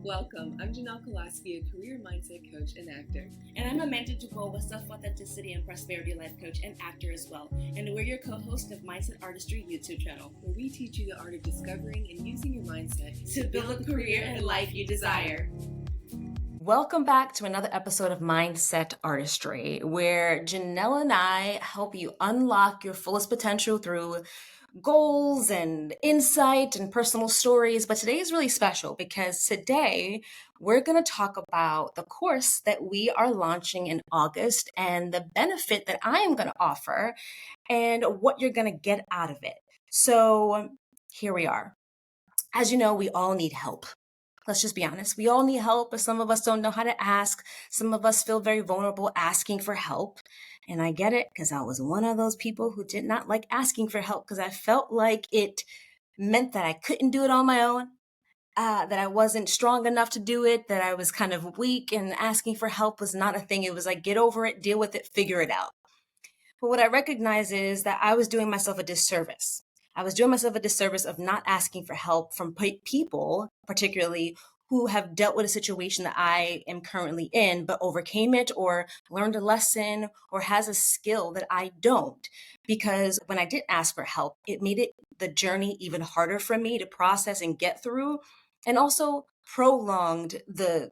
Welcome. I'm Janelle and Koloski, a career mindset coach and actor. And I'm Amanda, a self-authenticity and prosperity life coach and actor as well. And we're your co-host of Mindset Artistry YouTube channel, where we teach you the art of discovering and using your mindset to build a career and life you desire. Welcome back to another episode of Mindset Artistry, where Janelle and I help you unlock your fullest potential through goals and insight and personal stories. But today is really special because today we're going to talk about the course that we are launching in August and the benefit that I am going to offer and what you're going to get out of it. So here we are. As you know, we all need help. Let's just be honest. We all need help, but some of us don't know how to ask. Some of us feel very vulnerable asking for help. And I get it because I was one of those people who did not like asking for help because I felt like it meant that I couldn't do it on my own, that I wasn't strong enough to do it, that I was kind of weak, and asking for help was not a thing. It was like, get over it, deal with it, figure it out. But what I recognize is that I was doing myself a disservice. I was doing myself a disservice of not asking for help from people, particularly who have dealt with a situation that I am currently in, but overcame it or learned a lesson or has a skill that I don't. Because when I did ask for help, it made the journey even harder for me to process and get through, and also prolonged the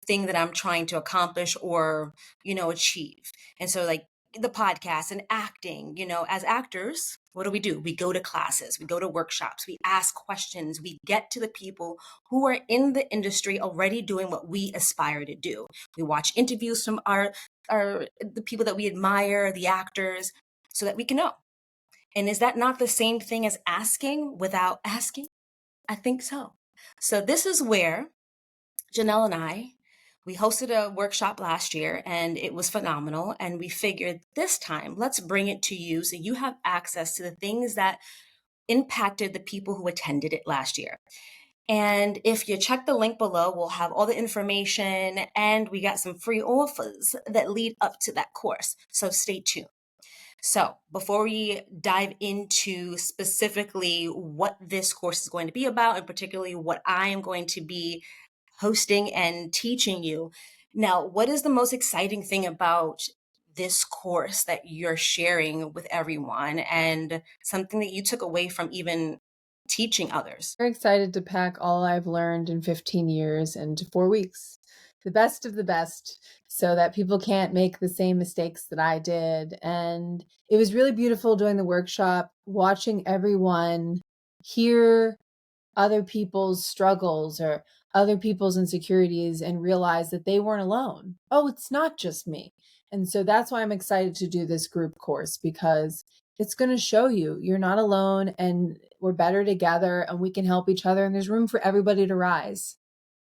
thing that I'm trying to accomplish or, achieve. And so the podcast and acting, as actors, what do? We go to classes, we go to workshops, we ask questions, we get to the people who are in the industry already doing what we aspire to do. We watch interviews from the people that we admire, the actors, so that we can know. And is that not the same thing as asking without asking? I think so. So this is where Janelle and I, we hosted a workshop last year and it was phenomenal. And we figured this time, let's bring it to you so you have access to the things that impacted the people who attended it last year. And if you check the link below, we'll have all the information and we got some free offers that lead up to that course. So stay tuned. So before we dive into specifically what this course is going to be about, and particularly what I am going to be hosting and teaching you. Now, what is the most exciting thing about this course that you're sharing with everyone and something that you took away from even teaching others? I'm excited to pack all I've learned in 15 years into 4 weeks. The best of the best, so that people can't make the same mistakes that I did. And it was really beautiful doing the workshop, watching everyone hear other people's struggles or other people's insecurities and realize that they weren't alone. Oh, it's not just me. And so that's why I'm excited to do this group course, because it's going to show you you're not alone and we're better together and we can help each other. And there's room for everybody to rise.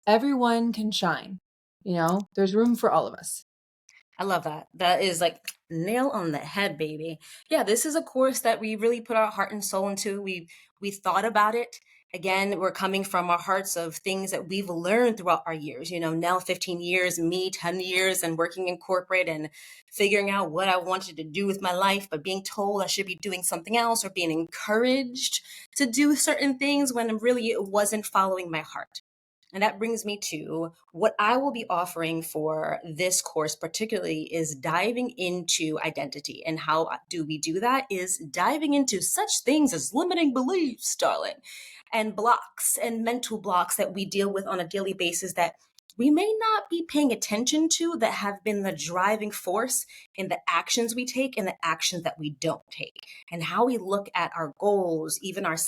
Everyone can shine. There's room for all of us. I love that. That is like nail on the head, baby. Yeah, this is a course that we really put our heart and soul into. We thought about it. Again, we're coming from our hearts of things that we've learned throughout our years. Now 15 years, me 10 years, and working in corporate and figuring out what I wanted to do with my life, but being told I should be doing something else or being encouraged to do certain things when really it wasn't following my heart. And that brings me to what I will be offering for this course, particularly is diving into identity. And how do we do that? Is diving into such things as limiting beliefs, darling, and blocks and mental blocks that we deal with on a daily basis that we may not be paying attention to, that have been the driving force in the actions we take and the actions that we don't take, and how we look at our goals, even our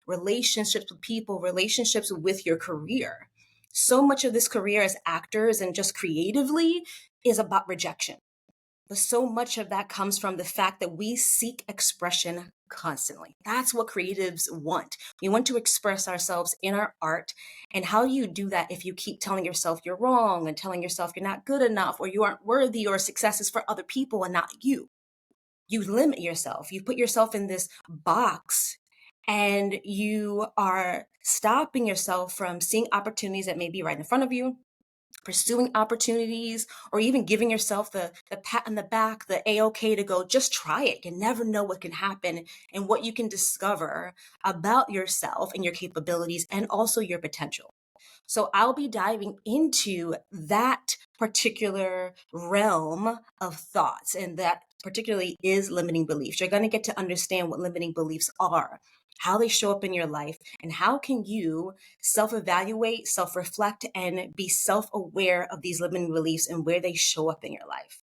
relationships with people, relationships with your career. So much of this career as actors and just creatively is about rejection. But so much of that comes from the fact that we seek expression constantly. That's what creatives want. We want to express ourselves in our art. And how do you do that if you keep telling yourself you're wrong and telling yourself you're not good enough or you aren't worthy or success is for other people and not you? You limit yourself. You put yourself in this box and you are stopping yourself from seeing opportunities that may be right in front of you, pursuing opportunities, or even giving yourself the pat on the back, the A-OK to go, just try it. You never know what can happen and what you can discover about yourself and your capabilities and also your potential. So I'll be diving into that particular realm of thoughts, and that particularly is limiting beliefs. You're going to get to understand what limiting beliefs are, how they show up in your life, and how can you self-evaluate, self-reflect, and be self-aware of these limiting beliefs and where they show up in your life.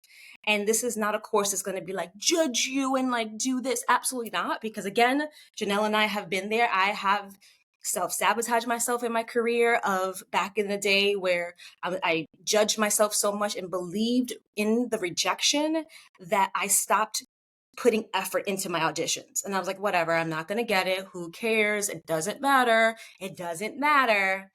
And this is not a course that's going to be like judge you and like do this. Absolutely not. Because again, Janelle and I have been there. I have self-sabotage myself in my career of back in the day where I judged myself so much and believed in the rejection that I stopped putting effort into my auditions. And I was like, whatever, I'm not going to get it. Who cares? It doesn't matter. It doesn't matter.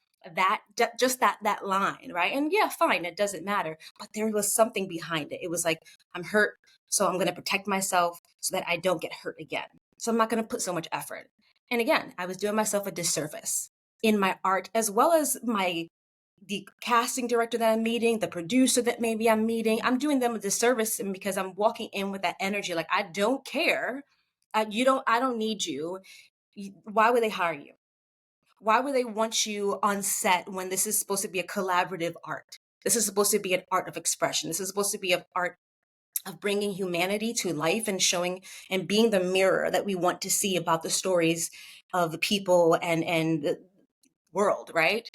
Just that line, right? And yeah, fine, it doesn't matter. But there was something behind it. It was like, I'm hurt, so I'm going to protect myself so that I don't get hurt again. So I'm not going to put so much effort. And again, I was doing myself a disservice in my art, as well as the casting director that I'm meeting, the producer that maybe I'm meeting. I'm doing them a disservice because I'm walking in with that energy. Like, I don't care. I don't need you. Why would they hire you? Why would they want you on set when this is supposed to be a collaborative art? This is supposed to be an art of expression. This is supposed to be an art of bringing humanity to life and showing and being the mirror that we want to see about the stories of the people and the world, right?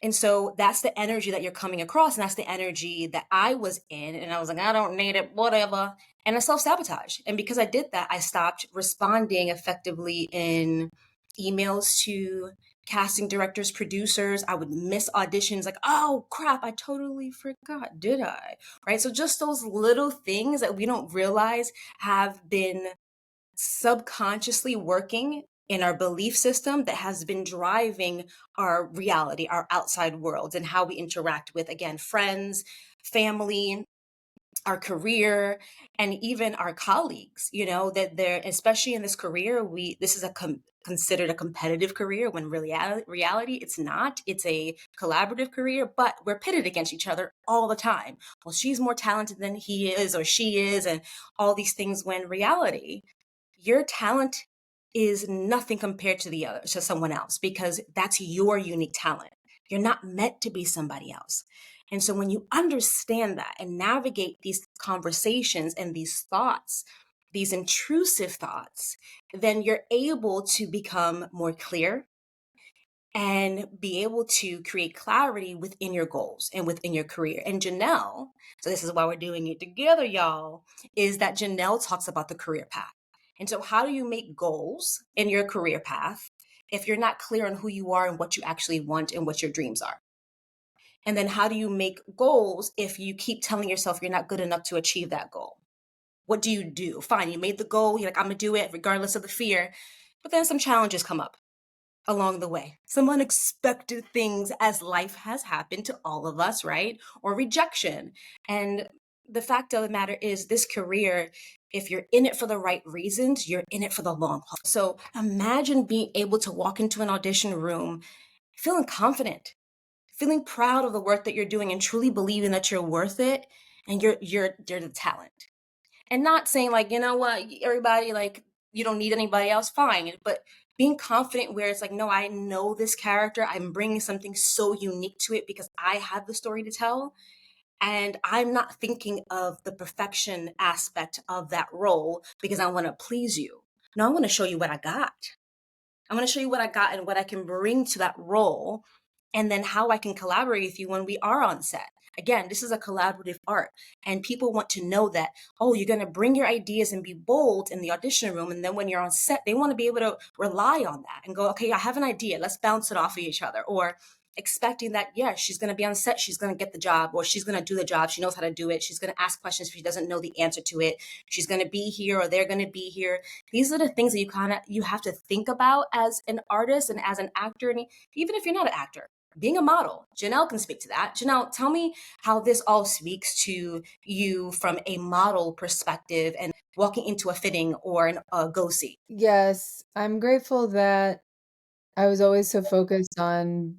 And so that's the energy that you're coming across. And that's the energy that I was in. And I was like, I don't need it, whatever. And I self-sabotage. And because I did that, I stopped responding effectively in emails to casting directors, producers. I would miss auditions like, oh crap, I totally forgot, did I? Right? So just those little things that we don't realize have been subconsciously working in our belief system that has been driving our reality, our outside world, and how we interact with, again, friends, family, our career, and even our colleagues. You know, that they're, especially in this career, this is considered a competitive career, when reality it's not. It's a collaborative career, but we're pitted against each other all the time. Well, she's more talented than he is or she is, and all these things, when reality, your talent is nothing compared to someone else, because that's your unique talent. You're not meant to be somebody else. And so when you understand that and navigate these conversations and these thoughts, these intrusive thoughts, then you're able to become more clear and be able to create clarity within your goals and within your career. And Janelle, so this is why we're doing it together, y'all, is that Janelle talks about the career path. And so how do you make goals in your career path if you're not clear on who you are and what you actually want and what your dreams are? And then how do you make goals if you keep telling yourself you're not good enough to achieve that goal? What do you do? Fine, you made the goal, you're like, I'm gonna do it regardless of the fear. But then some challenges come up along the way, some unexpected things, as life has happened to all of us, right? Or rejection. And the fact of the matter is, this career, if you're in it for the right reasons, you're in it for the long haul. So imagine being able to walk into an audition room feeling confident, feeling proud of the work that you're doing, and truly believing that you're worth it, and you're the talent. And not saying like, you know what, everybody, like, you don't need anybody else, fine. But being confident where it's like, no, I know this character. I'm bringing something so unique to it because I have the story to tell. And I'm not thinking of the perfection aspect of that role because I want to please you. No, I want to show you what I got. I want to show you what I got and what I can bring to that role, and then how I can collaborate with you when we are on set. Again, this is a collaborative art, and people want to know that, oh, you're going to bring your ideas and be bold in the audition room. And then when you're on set, they want to be able to rely on that and go, okay, I have an idea. Let's bounce it off of each other. Or expecting that, yeah, she's going to be on set. She's going to get the job, or she's going to do the job. She knows how to do it. She's going to ask questions if she doesn't know the answer to it. She's going to be here, or they're going to be here. These are the things that you have to think about as an artist and as an actor. And even if you're not an actor, being a model, Janelle can speak to that. Janelle, tell me how this all speaks to you from a model perspective and walking into a fitting or a go-see. Yes, I'm grateful that I was always so focused on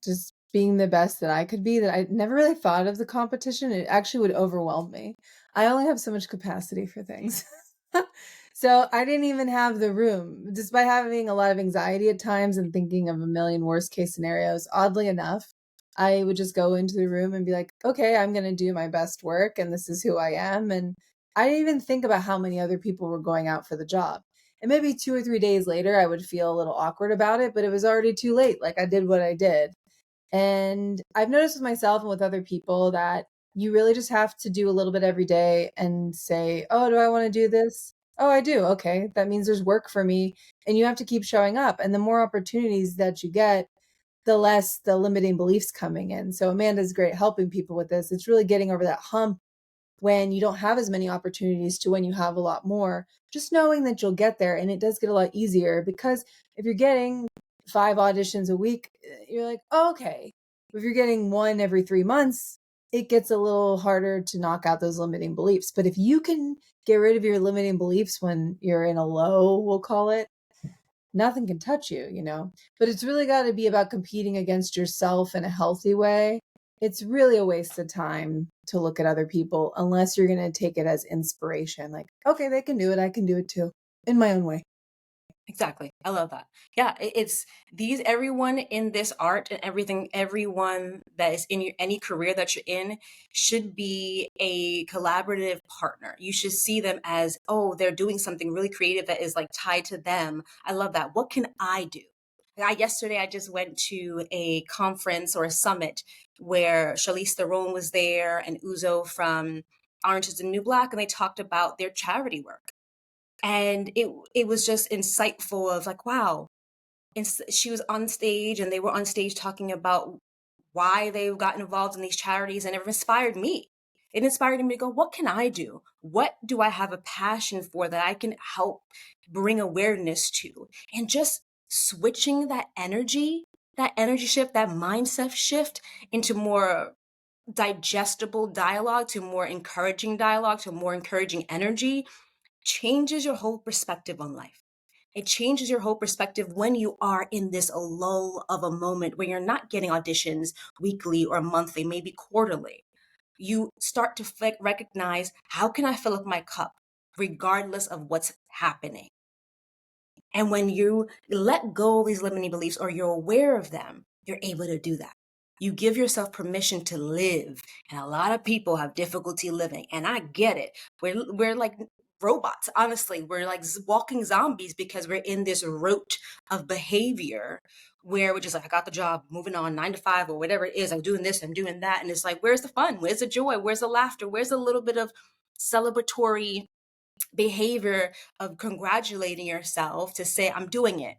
just being the best that I could be that I never really thought of the competition. It actually would overwhelm me. I only have so much capacity for things. So I didn't even have the room, despite having a lot of anxiety at times and thinking of a million worst case scenarios. Oddly enough, I would just go into the room and be like, okay, I'm going to do my best work and this is who I am. And I didn't even think about how many other people were going out for the job. And maybe 2 or 3 days later, I would feel a little awkward about it, but it was already too late. Like I did what I did. And I've noticed with myself and with other people that you really just have to do a little bit every day and say, oh, do I want to do this? Oh, I do. Okay. That means there's work for me. And you have to keep showing up. And the more opportunities that you get, the less the limiting beliefs coming in. So Amanda's great helping people with this. It's really getting over that hump when you don't have as many opportunities to when you have a lot more, just knowing that you'll get there. And it does get a lot easier because if you're getting 5 auditions a week, you're like, oh, okay. If you're getting one every 3 months, it gets a little harder to knock out those limiting beliefs. But if you can get rid of your limiting beliefs when you're in a low, we'll call it, nothing can touch you, you know? But it's really got to be about competing against yourself in a healthy way. It's really a waste of time to look at other people unless you're going to take it as inspiration. Like, okay, they can do it. I can do it too in my own way. Exactly. I love that. Yeah, it's these everyone in this art and everything, everyone that is in any career that you're in should be a collaborative partner. You should see them as, oh, they're doing something really creative that is like tied to them. I love that. What can I do? Yesterday I just went to a conference or a summit where Charlize Theron was there and Uzo from Orange is the New Black, and they talked about their charity work. And it was just insightful of like, wow. And she was on stage and they were on stage talking about why they got involved in these charities, and it inspired me. It inspired me to go, what can I do? What do I have a passion for that I can help bring awareness to? And just switching that energy shift, that mindset shift into more digestible dialogue, to more encouraging dialogue, to more encouraging energy, changes your whole perspective on life. It changes your whole perspective when you are in this lull of a moment where you're not getting auditions weekly or monthly, maybe quarterly. You start to recognize, how can I fill up my cup regardless of what's happening? And when you let go of these limiting beliefs or you're aware of them, you're able to do that. You give yourself permission to live. And a lot of people have difficulty living. And I get it. We're like robots, honestly. We're like walking zombies because we're in this rote of behavior where we're just like, I got the job, moving on, 9 to 5 or whatever it is. I'm doing this, I'm doing that. And it's like, where's the fun? Where's the joy? Where's the laughter? Where's a little bit of celebratory behavior of congratulating yourself to say, I'm doing it?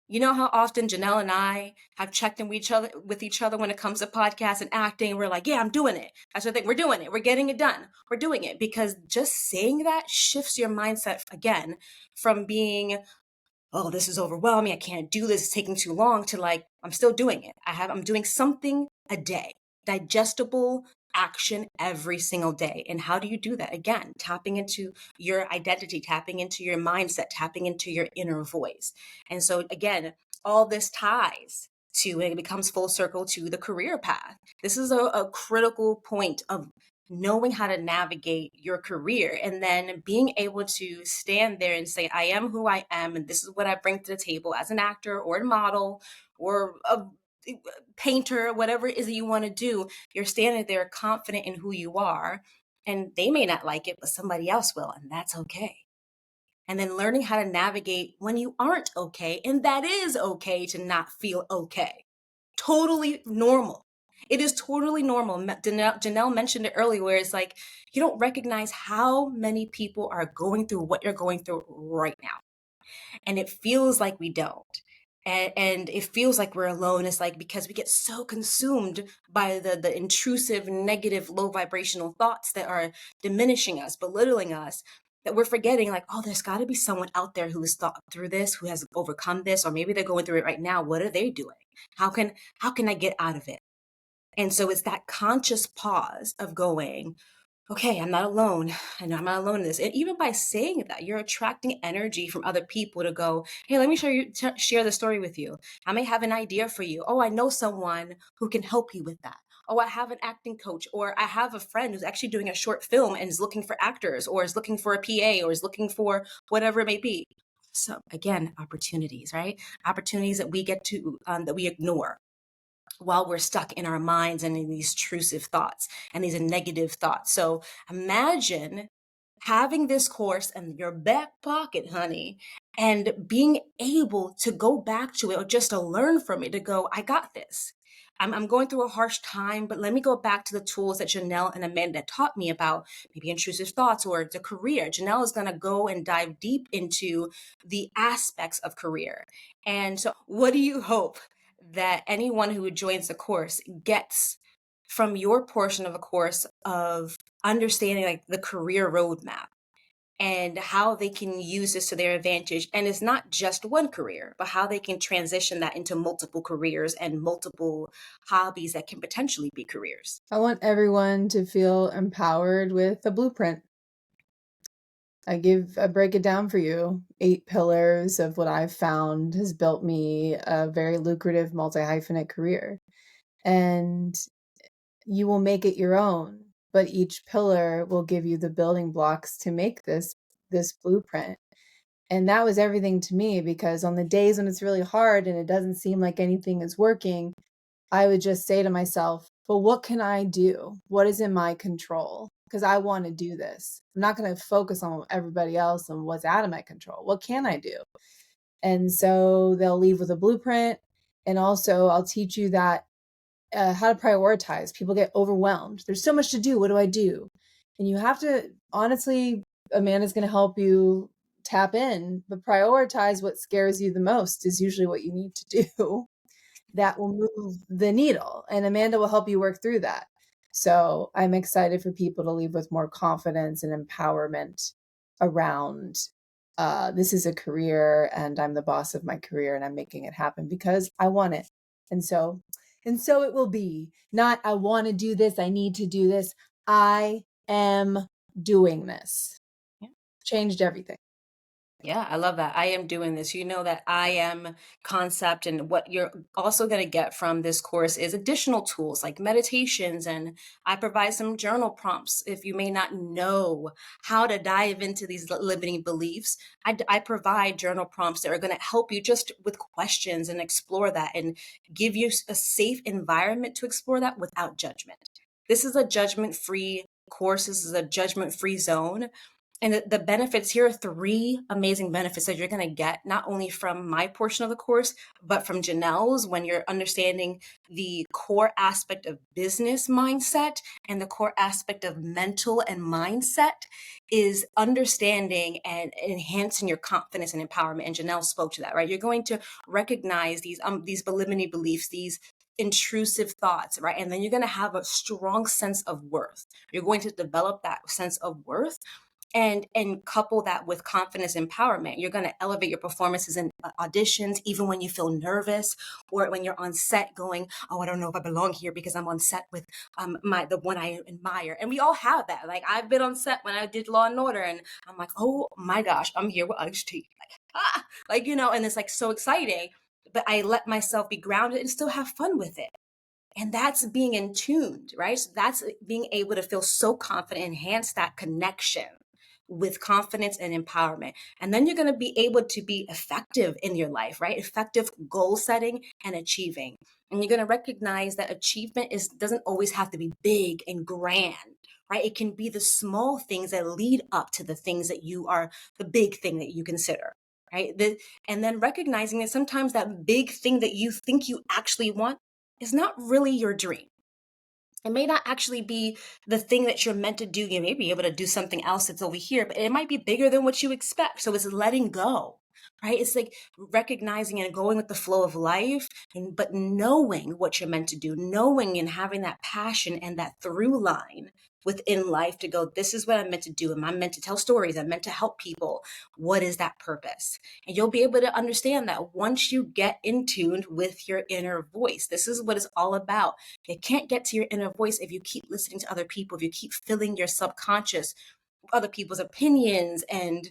You know how often Janelle and I have checked in with each other when it comes to podcasts and acting. We're like, yeah, I'm doing it. That's the thing. We're doing it. We're getting it done. We're doing it. Because just saying that shifts your mindset again from being, oh, this is overwhelming, I can't do this, it's taking too long, to like, I'm still doing it. I'm doing something a day, digestible action every single day. And how do you do that? Again, tapping into your identity, tapping into your mindset, tapping into your inner voice. And so again, all this ties to, and it becomes full circle to the career path. This is a critical point of knowing how to navigate your career, and then being able to stand there and say, I am who I am, and this is what I bring to the table as an actor or a model or a painter, whatever it is that you want to do. You're standing there confident in who you are, and they may not like it, but somebody else will, and that's okay. And then learning how to navigate when you aren't okay, and that is okay to not feel okay. Totally normal. It is totally normal. Janelle mentioned it earlier, where it's like, you don't recognize how many people are going through what you're going through right now. And it feels like we don't. And it feels like we're alone. It's like, because we get so consumed by the intrusive, negative, low vibrational thoughts that are diminishing us, belittling us, that we're forgetting, like, oh, there's got to be someone out there who has thought through this, who has overcome this, or maybe they're going through it right now. What are they doing? How can I get out of it? And so it's that conscious pause of going, okay, I'm not alone. I know I'm not alone in this. And even by saying that, you're attracting energy from other people to go, hey, let me share the story with you. I may have an idea for you. Oh, I know someone who can help you with that. oh, I have an acting coach, or I have a friend who's actually doing a short film and is looking for actors, or is looking for a PA, or is looking for whatever it may be. So again, opportunities, right? Opportunities that we get to, that we ignore while we're stuck in our minds and in these intrusive thoughts and these negative thoughts. So imagine having this course in your back pocket, honey, and being able to go back to it or just to learn from it, to go, I got this. I'm going through a harsh time, but let me go back to the tools that Janelle and Amanda taught me about, maybe intrusive thoughts or the career. Janelle is going to go and dive deep into the aspects of career. And so what do you hope that anyone who joins the course gets from your portion of the course of understanding like the career roadmap and how they can use this to their advantage? And it's not just one career, but how they can transition that into multiple careers and multiple hobbies that can potentially be careers. I want everyone to feel empowered with a blueprint. I break it down for you. 8 pillars of what I've found has built me a very lucrative multi-hyphenate career. And you will make it your own, but each pillar will give you the building blocks to make this blueprint. And that was everything to me, because on the days when it's really hard and it doesn't seem like anything is working, I would just say to myself, well, what can I do? What is in my control? Because I want to do this. I'm not going to focus on everybody else and what's out of my control. What can I do? And so they'll leave with a blueprint. And also I'll teach you that how to prioritize. People get overwhelmed. There's so much to do. What do I do? And you have to, honestly, Amanda's going to help you tap in, but prioritize what scares you the most is usually what you need to do. That will move the needle, and Amanda will help you work through that. So I'm excited for people to leave with more confidence and empowerment around this is a career and I'm the boss of my career and I'm making it happen because I want it. And so it will be. Not I want to do this, I need to do this. I am doing this. Yeah. Changed everything. Yeah, I love that. I am doing this. You know, that I am concept, and what you're also going to get from this course is additional tools like meditations. And I provide some journal prompts. If you may not know how to dive into these limiting beliefs, I provide journal prompts that are going to help you just with questions and explore that and give you a safe environment to explore that without judgment. This is a judgment-free course. This is a judgment-free zone. And the benefits here are 3 amazing benefits that you're going to get, not only from my portion of the course, but from Janelle's, when you're understanding the core aspect of business mindset and the core aspect of mental and mindset is understanding and enhancing your confidence and empowerment. And Janelle spoke to that, right? You're going to recognize these limiting beliefs, these intrusive thoughts, right? And then you're going to have a strong sense of worth. You're going to develop that sense of worth and couple that with confidence empowerment. You're going to elevate your performances in auditions, even when you feel nervous, or when you're on set going, oh, I don't know if I belong here because I'm on set with the one I admire. And we all have that. Like, I've been on set when I did Law and Order, and I'm like, oh my gosh, I'm here with Artistry. And it's like so exciting, but I let myself be grounded and still have fun with it. And that's being in tuned, right? So that's being able to feel so confident, enhance that connection with confidence and empowerment. And then you're going to be able to be effective in your life, right? Effective goal setting and achieving. And you're going to recognize that achievement doesn't always have to be big and grand, right? It can be the small things that lead up to the things that you are, the big thing that you consider, right? And then recognizing that sometimes that big thing that you think you actually want is not really your dream. It may not actually be the thing that you're meant to do. You may be able to do something else that's over here, but it might be bigger than what you expect. So it's letting go, right? It's like recognizing and going with the flow of life, but knowing what you're meant to do, knowing and having that passion and that through line within life to go, this is what I'm meant to do. Am I meant to tell stories? I'm meant to help people. What is that purpose? And you'll be able to understand that once you get in tune with your inner voice. This is what it's all about. You can't get to your inner voice if you keep listening to other people, if you keep filling your subconscious with other people's opinions and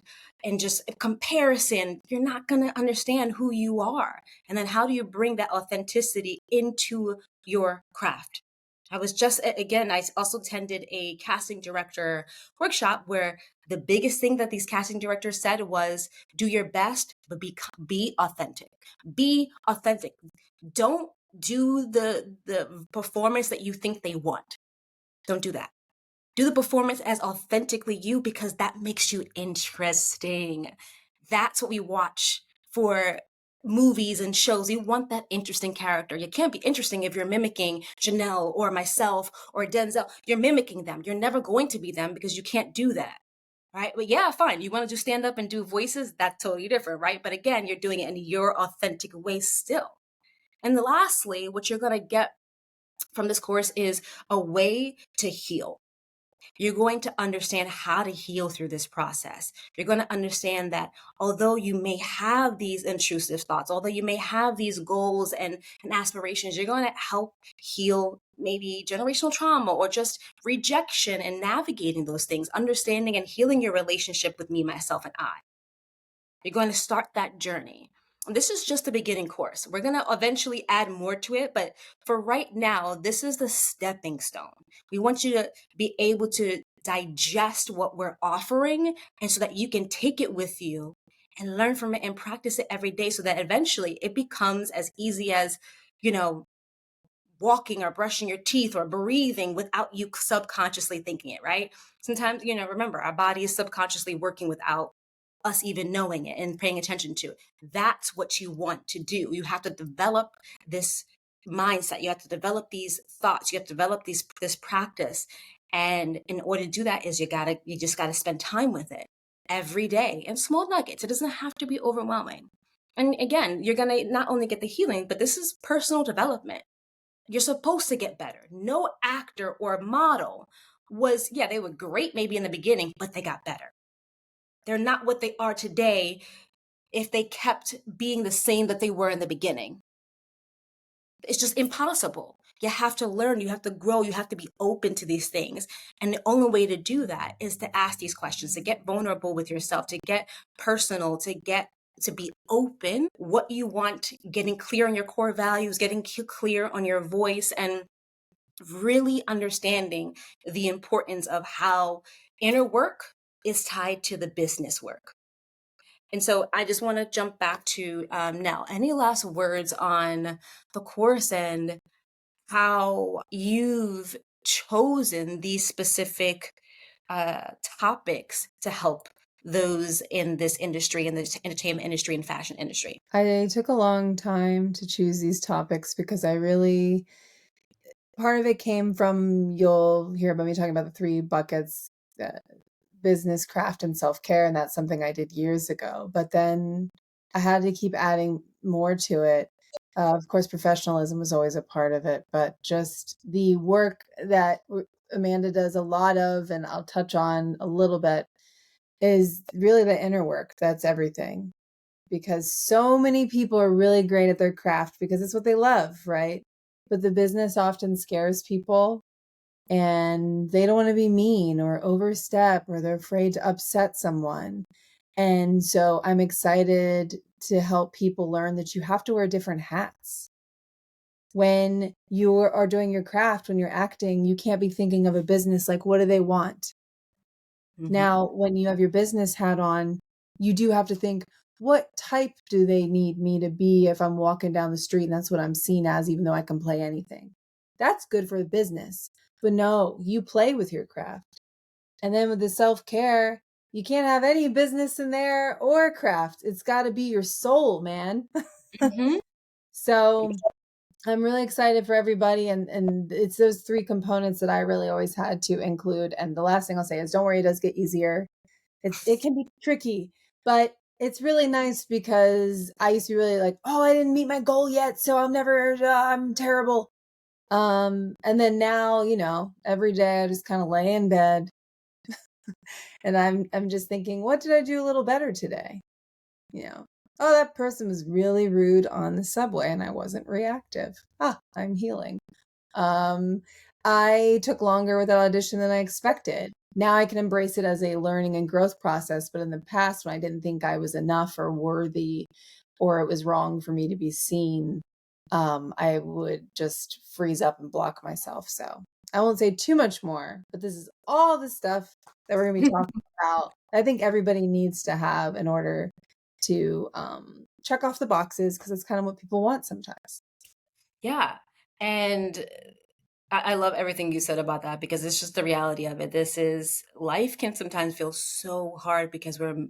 just comparison. You're not going to understand who you are. And then how do you bring that authenticity into your craft? I was just, again, I also attended a casting director workshop where the biggest thing that these casting directors said was do your best, but be authentic. Be authentic. Don't do the performance that you think they want. Don't do that. Do the performance as authentically you, because that makes you interesting. That's what we watch for movies and shows. You want that interesting character. You can't be interesting if you're mimicking Janelle or myself or Denzel. You're mimicking them. You're never going to be them because you can't do that. Right. But yeah, fine. You want to do stand up and do voices? That's totally different. Right. But again, you're doing it in your authentic way still. And lastly, what you're going to get from this course is a way to heal. You're going to understand how to heal through this process. You're going to understand that although you may have these intrusive thoughts, although you may have these goals and aspirations, you're going to help heal maybe generational trauma or just rejection and navigating those things, understanding and healing your relationship with me, myself, and I. You're going to start that journey. And this is just the beginning course. We're going to eventually add more to it, but for right now, this is the stepping stone. We want you to be able to digest what we're offering, and so that you can take it with you and learn from it and practice it every day, so that eventually it becomes as easy as, walking or brushing your teeth or breathing without you subconsciously thinking it, right? Sometimes, remember, our body is subconsciously working without us even knowing it and paying attention to. That's what you want to do. You have to develop this mindset. You have to develop these thoughts. You have to develop this practice. And in order to do that is you just gotta spend time with it every day in small nuggets. It doesn't have to be overwhelming. And again, you're gonna not only get the healing, but this is personal development. You're supposed to get better. No actor or model they were great maybe in the beginning, but they got better. They're not what they are today if they kept being the same that they were in the beginning. It's just impossible. You have to learn, you have to grow, you have to be open to these things. And the only way to do that is to ask these questions, to get vulnerable with yourself, to get personal, to be open, what you want, getting clear on your core values, getting clear on your voice, and really understanding the importance of how inner work is tied to the business work. And so I just want to jump back to Nell. Any last words on the course and how you've chosen these specific topics to help those in this industry, in the entertainment industry and fashion industry? I took a long time to choose these topics because part of it came from, you'll hear about me talking about the 3 buckets, business, craft, and self-care. And that's something I did years ago. But then I had to keep adding more to it. Of course, professionalism was always a part of it, but just the work that Amanda does a lot of, and I'll touch on a little bit, is really the inner work. That's everything. Because so many people are really great at their craft because it's what they love, right? But the business often scares people, and they don't want to be mean or overstep, or they're afraid to upset someone. And so I'm excited to help people learn that you have to wear different hats. When you are doing your craft, when you're acting, you can't be thinking of a business like, what do they want? Mm-hmm. Now, when you have your business hat on, you do have to think, what type do they need me to be if I'm walking down the street and that's what I'm seen as, even though I can play anything? That's good for the business. But no, you play with your craft. And then with the self-care, you can't have any business in there or craft. It's got to be your soul, man. Mm-hmm. So I'm really excited for everybody. And it's those 3 components that I really always had to include. And the last thing I'll say is, don't worry, it does get easier. It can be tricky, but it's really nice because I used to be really like, oh, I didn't meet my goal yet, so I'm terrible. And then now, every day I just kind of lay in bed and I'm just thinking, what did I do a little better today? Oh, that person was really rude on the subway and I wasn't reactive. I'm healing. I took longer with that audition than I expected. Now I can embrace it as a learning and growth process. But in the past, when I didn't think I was enough or worthy, or it was wrong for me to be seen, I would just freeze up and block myself. So I won't say too much more, but this is all the stuff that we're going to be talking about. I think everybody needs to have in order to check off the boxes, because it's kind of what people want sometimes. Yeah. And I love everything you said about that, because it's just the reality of it. This is life can sometimes feel so hard because we're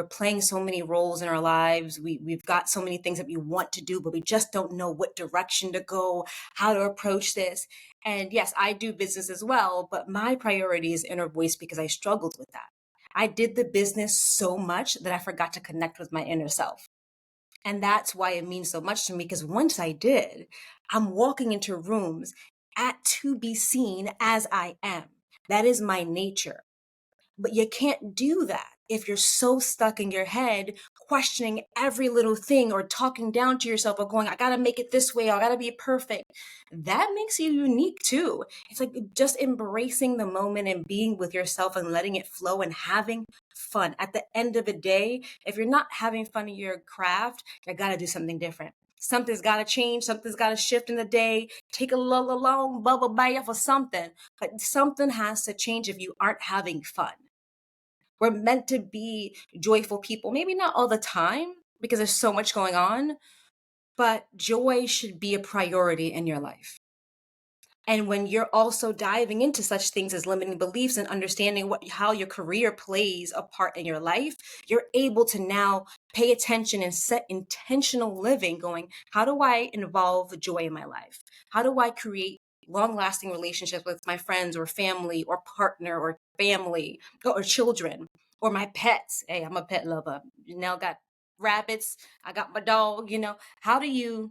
playing so many roles in our lives. We've got so many things that we want to do, but we just don't know what direction to go, how to approach this. And yes, I do business as well, but my priority is inner voice because I struggled with that. I did the business so much that I forgot to connect with my inner self. And that's why it means so much to me, because once I did, I'm walking into rooms to be seen as I am. That is my nature. But you can't do that if you're so stuck in your head, questioning every little thing or talking down to yourself or going, I got to make it this way. I got to be perfect. That makes you unique too. It's like just embracing the moment and being with yourself and letting it flow and having fun. At the end of the day, if you're not having fun in your craft, you got to do something different. Something's got to change. Something's got to shift in the day. Take a little long bubble bath or something. But something has to change if you aren't having fun. We're meant to be joyful people, maybe not all the time because there's so much going on, but joy should be a priority in your life. And when you're also diving into such things as limiting beliefs and understanding how your career plays a part in your life, you're able to now pay attention and set intentional living, going, how do I involve joy in my life? How do I create long-lasting relationships with my friends or family or partner or family or children or my pets? Hey, I'm a pet lover. Janelle got rabbits. I got my dog. How do you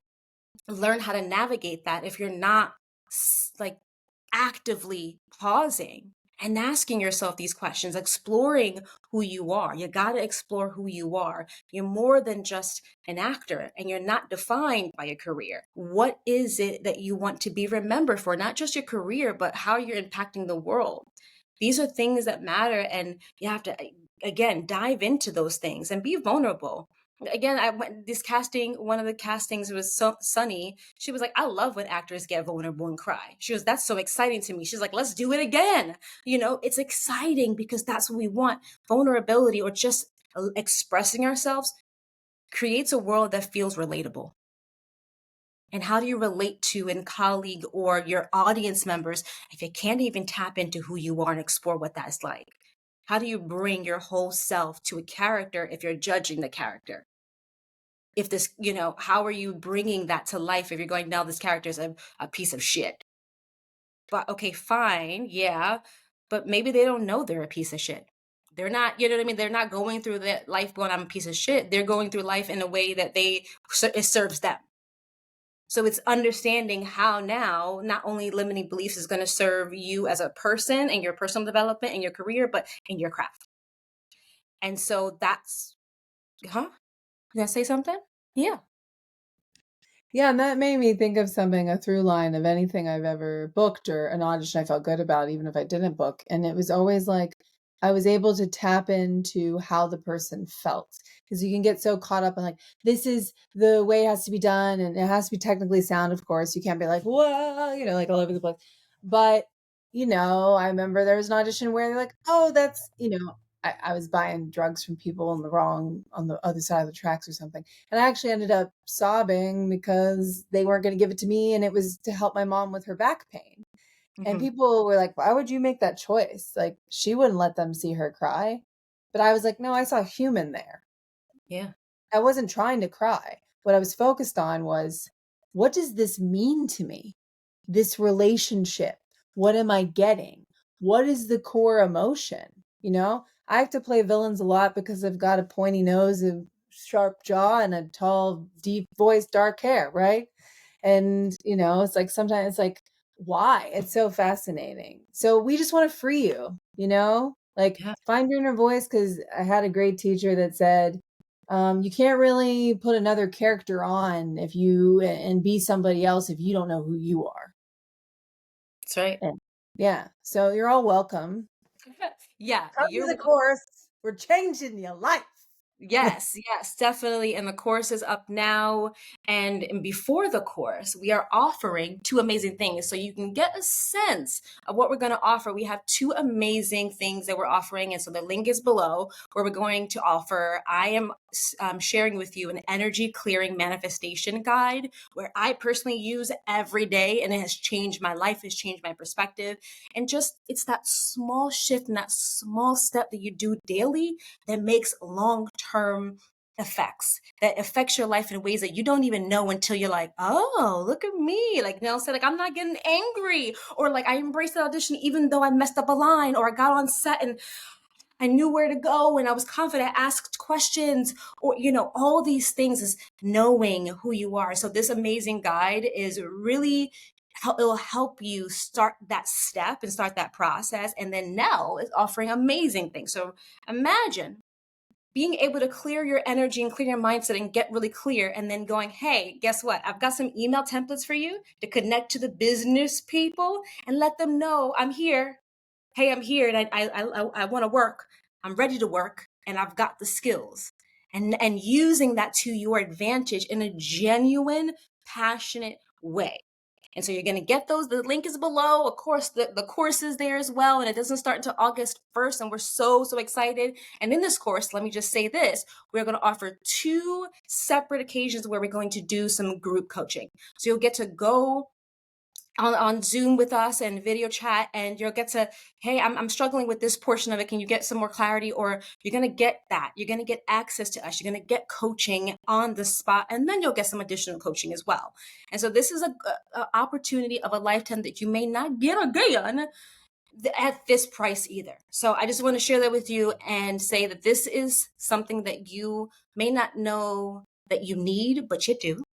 learn how to navigate that if you're not like actively pausing and asking yourself these questions, exploring who you are? You got to explore who you are. You're more than just an actor, and you're not defined by a career. What is it that you want to be remembered for? Not just your career, but how you're impacting the world. These are things that matter, and you have to, again, dive into those things and be vulnerable. Again, I went this casting. One of the castings was Sunny. She was like, "I love when actors get vulnerable and cry." She was, "That's so exciting to me." She's like, "Let's do it again." It's exciting because that's what we want. Vulnerability or just expressing ourselves creates a world that feels relatable. And how do you relate to a colleague or your audience members if you can't even tap into who you are and explore what that's like? How do you bring your whole self to a character if you're judging the character? If this, how are you bringing that to life if you're going, no, this character is a piece of shit? But okay, fine, yeah, but maybe they don't know they're a piece of shit. They're not, you know what I mean? They're not going through that life going, I'm a piece of shit. They're going through life in a way that it serves them. So it's understanding how now not only limiting beliefs is going to serve you as a person and your personal development and your career, but in your craft. And so that's, did I say something? Yeah. Yeah, and that made me think of something, a through line of anything I've ever booked or an audition I felt good about, even if I didn't book. And it was always like I was able to tap into how the person felt. Because you can get so caught up in like, this is the way it has to be done. And it has to be technically sound, of course. You can't be like, whoa, like all over the place. But, I remember there was an audition where they're like, oh, that's, I was buying drugs from people on the other side of the tracks or something. And I actually ended up sobbing because they weren't going to give it to me. And it was to help my mom with her back pain. And people were like, why would you make that choice? Like, she wouldn't let them see her cry. But I was like, no, I saw a human there. Yeah. I wasn't trying to cry. What I was focused on was, what does this mean to me? This relationship. What am I getting? What is the core emotion? I have to play villains a lot because I've got a pointy nose, a sharp jaw, and a tall, deep voice, dark hair, right? And, it's like sometimes it's like, why? It's so fascinating. So we just want to free you, like Yeah. find your inner voice. Because I had a great teacher that said, you can't really put another character on and be somebody else if you don't know who you are. That's right. And, yeah. So you're all welcome. Yeah. Come to the course. We're changing your life. Yes, definitely. And the course is up now. And before the course, we are offering two amazing things. So you can get a sense of what we're going to offer. We have two amazing things that we're offering. And so the link is below, where we're going to offer. I am sharing with you an energy clearing manifestation guide, where I personally use every day, and it has changed my life, has changed my perspective. And just, it's that small shift and that small step that you do daily that makes long-term effects, that affects your life in ways that you don't even know until you're like, oh, look at me. Like Nell said, like, I'm not getting angry, or like I embraced the audition even though I messed up a line, or I got on set and I knew where to go and I was confident, I asked questions, or, you know, all these things is knowing who you are. So this amazing guide is really, it'll help you start that step and start that process. And then Nell is offering amazing things. So imagine being able to clear your energy and clear your mindset and get really clear, and then going, hey, guess what? I've got some email templates for you to connect to the business people and let them know I'm here. Hey, I'm here and I want to work. I'm ready to work and I've got the skills. And using that to your advantage in a genuine, passionate way. And so you're going to get those. The link is below. Of course, the course is there as well. And it doesn't start until August 1st. And we're so excited. And in this course, let me just say this. We're going to offer two separate occasions where we're going to do some group coaching. So you'll get to go on Zoom with us and video chat, and you'll get to, hey, I'm struggling with this portion of it. Can you get some more clarity? Or you're going to get that. You're going to get access to us. You're going to get coaching on the spot, and then you'll get some additional coaching as well. And so this is a opportunity of a lifetime that you may not get again at this price either. So I just want to share that with you and say that this is something that you may not know that you need, but you do.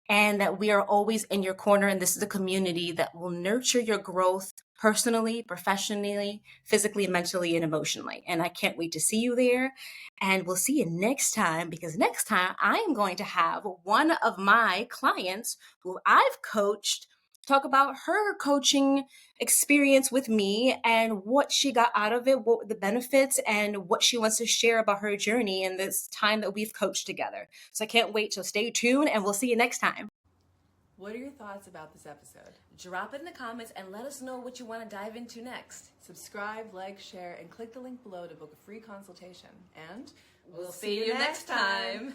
And that we are always in your corner. And this is a community that will nurture your growth personally, professionally, physically, mentally, and emotionally. And I can't wait to see you there. And we'll see you next time, because next time I am going to have one of my clients who I've coached talk about her coaching experience with me and what she got out of it, what the benefits, and what she wants to share about her journey in this time that we've coached together. So I can't wait. So stay tuned and we'll see you next time. What are your thoughts about this episode? Drop it in the comments and let us know what you want to dive into next. Subscribe, like, share, and click the link below to book a free consultation. And We'll see you next time.